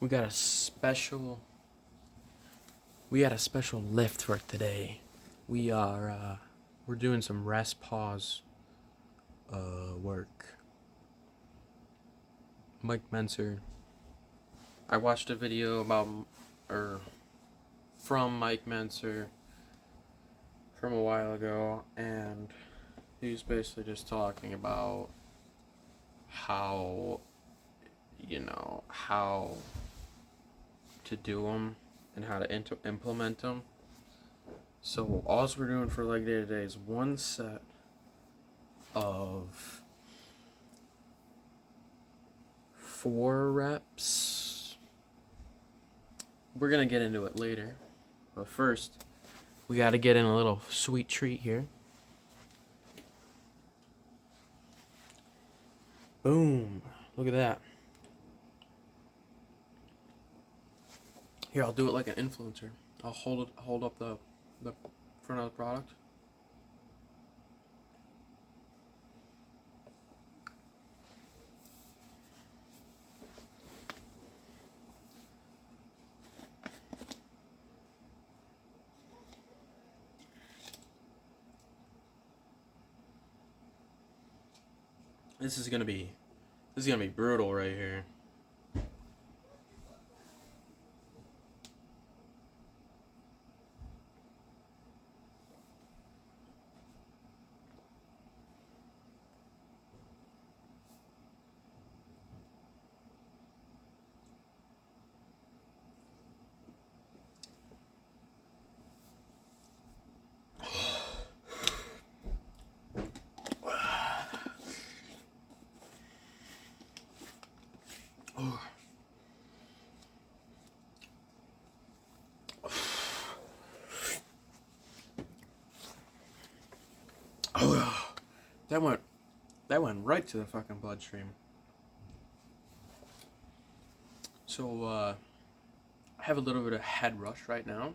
We got a special we got a special lift for today. We're doing some rest pause work. Mike Mentzer. I watched a video from Mike Mentzer from a while ago, and he was basically just talking about how how to do them and how to implement them. So all we're doing for leg day today is one set of 4 reps. We're gonna get into it later, but first we gotta get in a little sweet treat here. Boom! Look at that. Here, I'll do it like an influencer. I'll hold up the front of the product. This is gonna be brutal right here. Oh, that went right to the fucking bloodstream. So I have a little bit of head rush right now.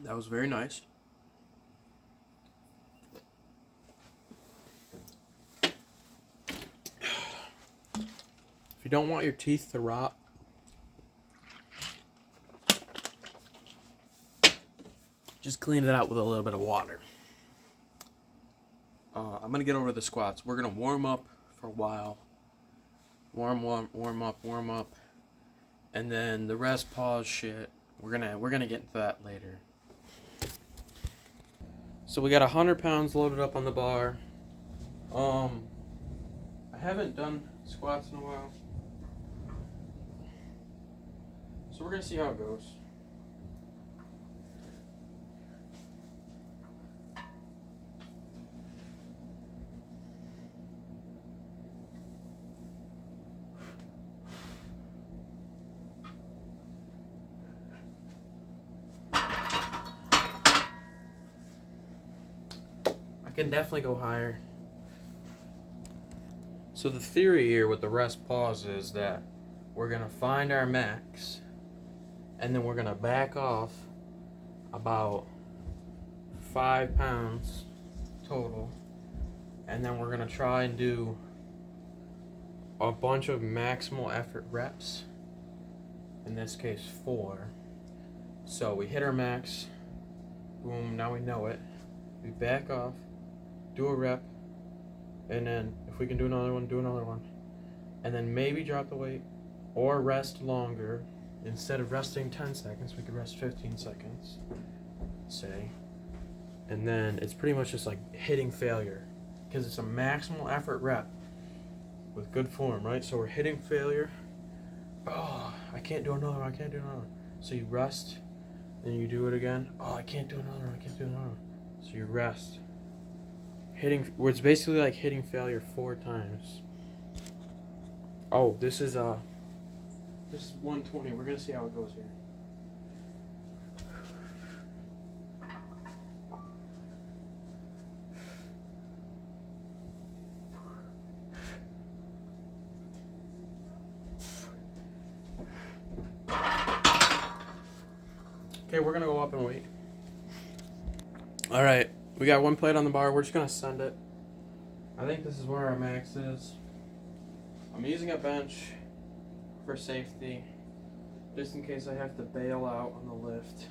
That was very nice. If you don't want your teeth to rot, just clean it out with a little bit of water. I'm gonna get over the squats. We're gonna warm up for a while. Warm up, and then the rest pause shit. We're gonna get into that later. So we got 100 pounds loaded up on the bar. I haven't done squats in a while, so we're gonna see how it goes. Can definitely go higher. So the theory here with the rest pause is that we're gonna find our max, and then we're gonna back off about 5 pounds total, and then we're gonna try and do a bunch of maximal effort reps. In this case, 4. So we hit our max. Boom! Now we know it. We back off. Do a rep, and then if we can do another one, do another one, and then maybe drop the weight or rest longer. Instead of resting 10 seconds, we could rest 15 seconds, say, and then it's pretty much just like hitting failure, because it's a maximal effort rep with good form, right? So we're hitting failure. Oh, I can't do another one, so you rest, then you do it again. Oh, I can't do another one, so you rest. Where it's basically like hitting failure 4 times. Oh, this is 120. We're gonna see how it goes here. Okay, we're gonna go up and wait. All right. We got 1 plate on the bar. We're just going to send it. I think this is where our max is. I'm using a bench for safety, just in case I have to bail out on the lift.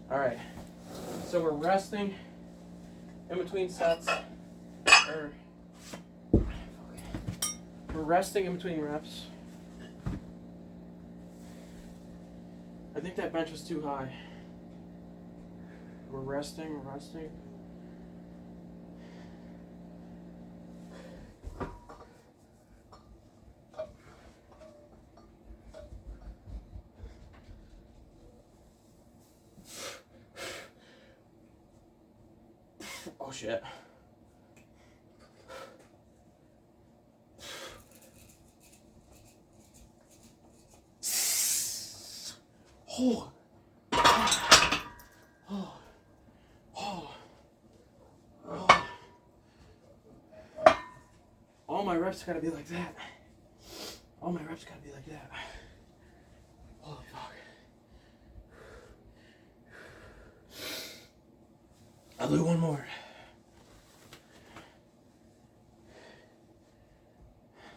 Alright, so we're resting in between sets, we're resting in between reps. I think that bench was too high. We're resting. Oh shit. Oh. Oh. Oh. Oh. All my reps gotta be like that. All my reps gotta be like that. Holy fuck. I'll do one more.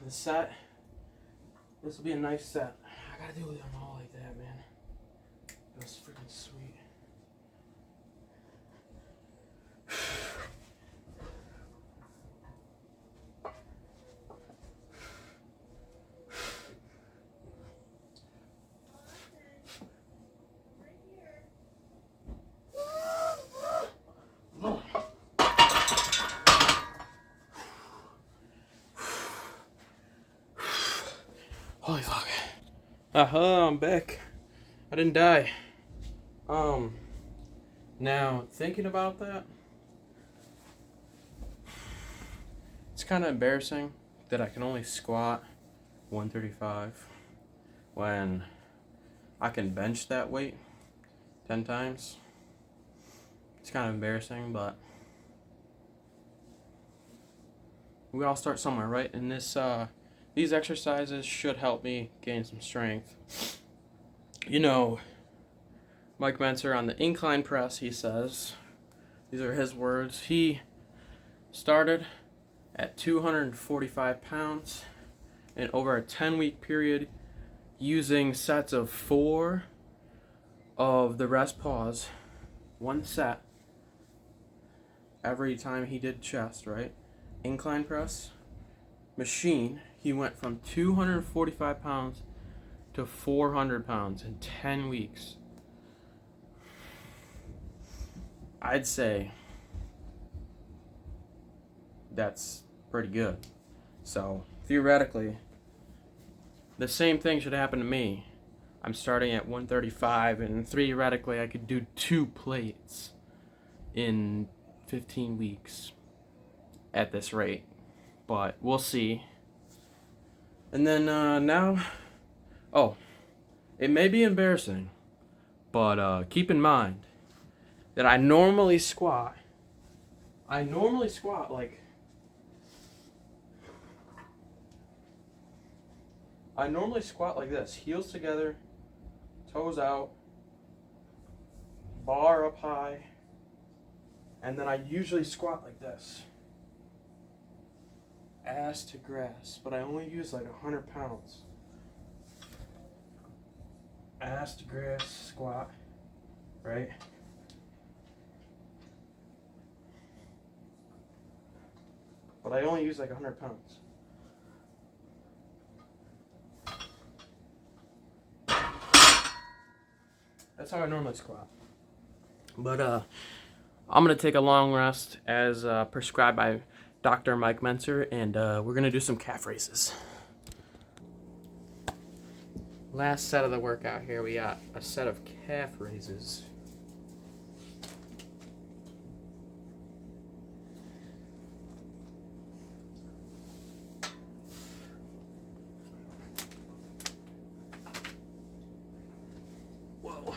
The set. This will be a nice set. I gotta do them all like that, man. That was freaking sweet. Holy fuck. I'm back. I didn't die. Now, thinking about that, it's kind of embarrassing that I can only squat 135 when I can bench that weight 10 times. It's kind of embarrassing, but we all start somewhere, right? And these exercises should help me gain some strength. You know, Mike Mentzer on the incline press, he says, these are his words, he started at 245 pounds and over a 10-week period using sets of 4 of the rest pause, 1 set every time he did chest, right? Incline press, machine, he went from 245 pounds to 400 pounds in 10 weeks. I'd say that's pretty good. So, theoretically, the same thing should happen to me. I'm starting at 135, and theoretically, I could do 2 plates in 15 weeks at this rate. But we'll see. And then now, it may be embarrassing, but keep in mind that I normally squat like this, heels together, toes out, bar up high, and then I usually squat like this. Ass to grass, but I only use like 100 pounds. Ass to grass squat, right? But I only use like 100 pounds. That's how I normally squat. But I'm gonna take a long rest as prescribed by Dr. Mike Mentzer, and we're gonna do some calf raises. Last set of the workout here, we got a set of calf raises. Whoa.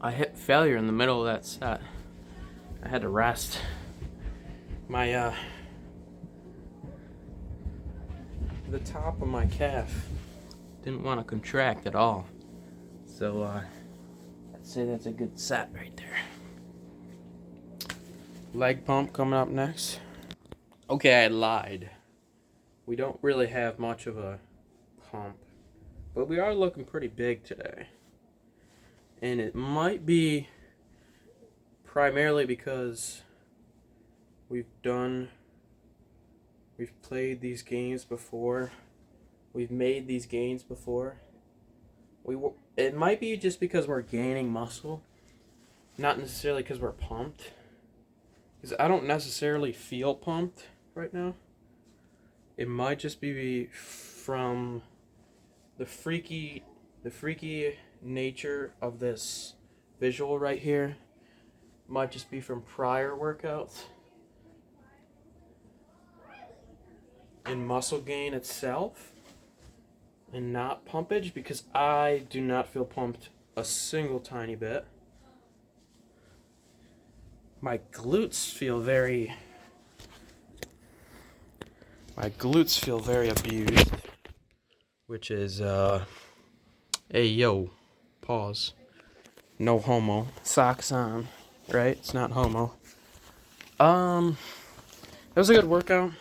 I hit failure in the middle of that set. I had to rest. My the top of my calf didn't want to contract at all. So I'd say that's a good set right there. Leg pump coming up next. Okay, I lied. We don't really have much of a pump, but we are looking pretty big today. And it might be primarily because we've played these games before. We've made these gains before. It might be just because we're gaining muscle, not necessarily because we're pumped. Because I don't necessarily feel pumped right now. It might just be from the freaky nature of this visual right here. Might just be from prior workouts and muscle gain itself and not pumpage, because I do not feel pumped a single tiny bit. My glutes feel very abused, which is hey yo, pause, no homo, socks on, right? It's not homo. It was a good workout,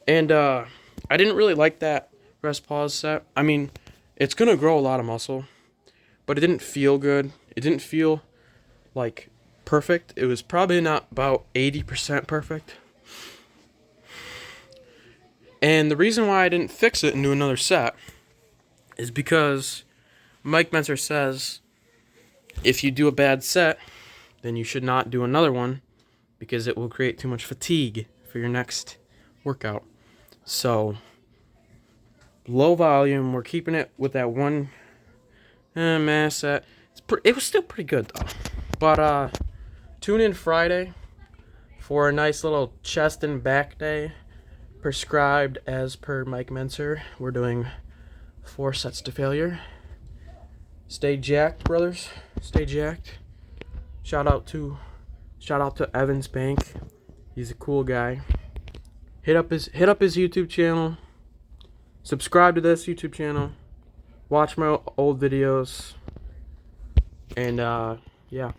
and I didn't really like that rest pause set. I mean, it's gonna grow a lot of muscle, but it didn't feel good. It didn't feel like perfect. It was probably not about 80% perfect. And the reason why I didn't fix it and do another set is because Mike Mentzer says if you do a bad set, then you should not do another one because it will create too much fatigue for your next workout. So, low volume, we're keeping it with that one mass set. It was still pretty good though. But tune in Friday for a nice little chest and back day prescribed as per Mike Mentzer. We're doing 4 sets to failure. Stay jacked, brothers. Stay jacked. Shout out to Evans Bank. He's a cool guy. Hit up his YouTube channel. Subscribe to this YouTube channel. Watch my old videos. And yeah.